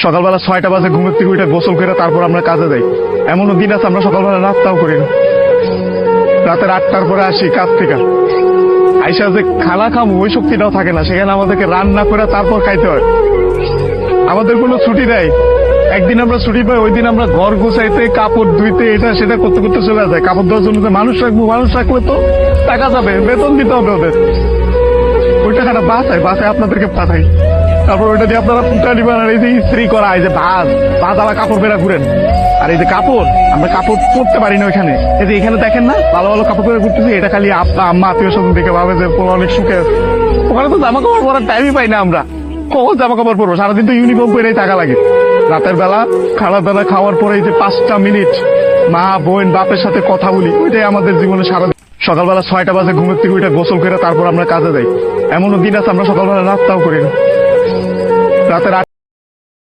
সকালবেলা 6টা বাজে ঘুমের থেকে উঠে গোসল করে তারপর আমরা কাজে যাই। এমনও দিন আছে আমরা সকালবেলা নাস্তাও করি না। রাতের 8টার পরে আসি কাজ থেকে, আইসা যে খানা খাবো ওই শক্তিটাও থাকে না, সেখানে আমাদেরকে রান্না করে তারপর খাইতে হয়। আমাদের কোনো ছুটি নেই। একদিন আমরা ছুটি পাই, ওই দিন আমরা ঘর গুছাইতে, কাপড় ধুইতে, এটা সেটা করতে করতে চলে যায়। কাপড় ধোয়ার জন্য তো মানুষ রাখবো, মানুষ রাখলে তো টাকা যাবে, বেতন দিতে হবে ওদের। ওই টাকাটা বাসায় আপনাদেরকে পাঠাই, তারপর ওইটা দিয়ে আপনারা পুটা নিবেন। আর এই যে ইস্ত্রি করা, এই যে ভাত আলা কাপড় পেরা ঘুরেন। আর এই যে কাপড়, আমরা কাপড় পরতে পারি না ওইখানে। এই যে এখানে দেখেন না ভালো ভালো কাপড় পরে ঘুরতেছি, এটা খালি আব্বা আম্মা আত্মীয় স্বজন দেখে ভাবে যে অনেক সুখে আছে। ওখানে তো জামা কাপড় পরার টাইমই পাই না আমরা। কখন জামা কাপড় পরবো? সারাদিন তো ইউনিফর্ম পরেই টাকা লাগে। রাতের বেলা খাওয়া খাওয়ার পরে এই যে 5টা মিনিট মা বোন বাপের সাথে কথা বলি, ওইটাই আমাদের জীবনে সারাদিন। সকালবেলা 6টা বাজে ঘুমের থেকে উঠে গোসল করে তারপর আমরা কাজে যাই। এমনও দিন আছে আমরা সকালবেলা নাস্তাও করি না। রাতের